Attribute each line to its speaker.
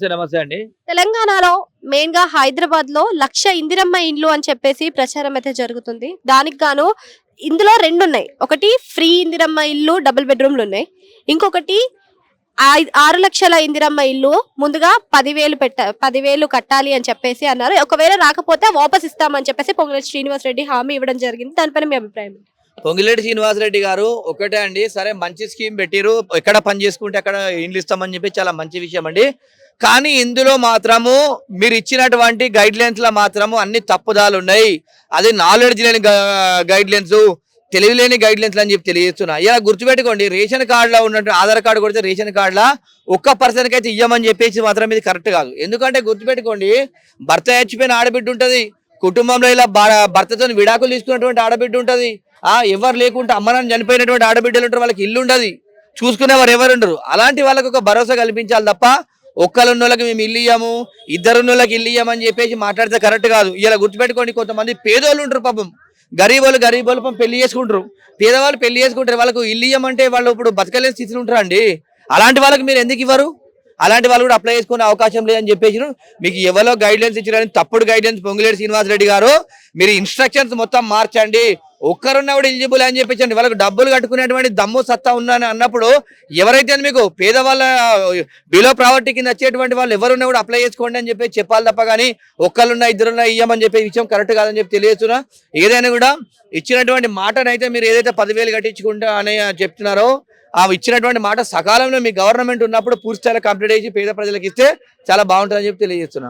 Speaker 1: నమస్తే అండి.
Speaker 2: తెలంగాణలో మెయిన్ గా హైదరాబాద్ లో 1,00,000 ఇందిరమ్మ ఇండ్లు అని చెప్పేసి ప్రచారం అయితే జరుగుతుంది. దానికి గాను ఇందులో రెండు ఉన్నాయి. ఒకటి ఫ్రీ ఇందిరమ్మ ఇల్లు డబుల్ బెడ్రూమ్లు ఉన్నాయి. ఇంకొకటి 6 లక్షల ఇందిరమ్మ ఇల్లు ముందుగా 10,000 కట్టాలి అని చెప్పేసి అన్నారు. ఒకవేళ రాకపోతే వాపస్ ఇస్తామని చెప్పేసి పొంగులేటి శ్రీనివాస్ రెడ్డి హామీ ఇవ్వడం జరిగింది. దానిపైన మీ అభిప్రాయం ఏంటి?
Speaker 1: పొంగిలేటి శ్రీనివాసరెడ్డి గారు ఒకటే అండి, సరే మంచి స్కీమ్ పెట్టిరు, ఎక్కడ పని చేసుకుంటే అక్కడ ఇండ్లు ఇస్తామని చెప్పి చాలా మంచి విషయం అండి. కానీ ఇందులో మాత్రము మీరు ఇచ్చినటువంటి గైడ్ లైన్స్ లో మాత్రము అన్ని తప్పుదాలు ఉన్నాయి. అది నాలెడ్జ్ లేని గైడ్ లైన్స్, తెలివిలేని గైడ్ లైన్స్ అని చెప్పి తెలియజేస్తున్నా. ఇలా గుర్తుపెట్టుకోండి, రేషన్ కార్డులో ఉన్నట్టు ఆధార్ కార్డు కొడితే రేషన్ కార్డులో ఒక్క పర్సన్కి అయితే ఇయ్యమని చెప్పేసి మాత్రం ఇది కరెక్ట్ కాదు. ఎందుకంటే గుర్తుపెట్టుకోండి, భర్త చచ్చిపోయిన ఆడబిడ్డ ఉంటది, కుటుంబంలో ఇలా భర్తతో విడాకులు తీసుకున్నటువంటి ఆడబిడ్డ ఉంటది, ఎవరు లేకుంటే అమ్మనాన్ని చనిపోయినటువంటి ఆడబిడ్డలు ఉంటారు, వాళ్ళకి ఇల్లు ఉండదు, చూసుకునేవారు ఎవరు ఉండరు. అలాంటి వాళ్ళకి ఒక భరోసా కల్పించాలి తప్ప ఒక్కరున్న వాళ్ళకి మేము ఇల్లు ఇయ్యాము, ఇద్దరున్న వాళ్ళకి ఇల్లు ఇయ్యామని చెప్పేసి మాట్లాడితే కరెక్ట్ కాదు. ఇలా గుర్తుపెట్టుకోండి, కొంతమంది పేదోళ్ళు ఉంటారు, పాపం గరీబోళ్ళు పాపం పెళ్లి చేసుకుంటారు, పేదవాళ్ళు పెళ్లి చేసుకుంటారు, వాళ్ళకు ఇల్లు ఇయ్యమంటే వాళ్ళు ఇప్పుడు బతకలేని స్థితిలో ఉంటారు అండి. అలాంటి వాళ్ళకి మీరు ఎందుకు ఇవ్వరు? అలాంటి వాళ్ళు కూడా అప్లై చేసుకునే అవకాశం లేదని చెప్పేసి మీకు ఎవరో గైడ్ లైన్స్ ఇచ్చారని తప్పుడు గైడ్ లైన్స్ పొంగులేటి శ్రీనివాసరెడ్డి గారు, మీరు ఇన్స్ట్రక్షన్స్ మొత్తం మార్చండి. ఒక్కరున్నా కూడా ఎలిజిబుల్ అని చెప్పించండి. వాళ్ళకి డబ్బులు కట్టుకునేటువంటి దమ్ము సత్తా ఉందని అన్నప్పుడు ఎవరైతే మీకు పేదవాళ్ళ బిలో ప్రావర్టీ కింద వచ్చేటువంటి వాళ్ళు ఎవరున్నా కూడా అప్లై చేసుకోండి అని చెప్పి చెప్పాలి తప్ప కానీ ఒక్కరున్నా ఇద్దరున్నా ఇయ్యమని చెప్పే విషయం కరెక్ట్ కాదని చెప్పి తెలియజేస్తున్నా. ఏదైనా కూడా ఇచ్చినటువంటి మాటనైతే మీరు ఏదైతే 10,000 కట్టించుకుంటా అని చెప్తున్నారో ఆ ఇచ్చినటువంటి మాట సకాలంలో మీ గవర్నమెంట్ ఉన్నప్పుడు పూర్తి స్థాయిలో కంప్లీట్ చేసి పేద ప్రజలకు ఇస్తే చాలా బాగుంటుందని చెప్పి తెలియజేస్తున్నా.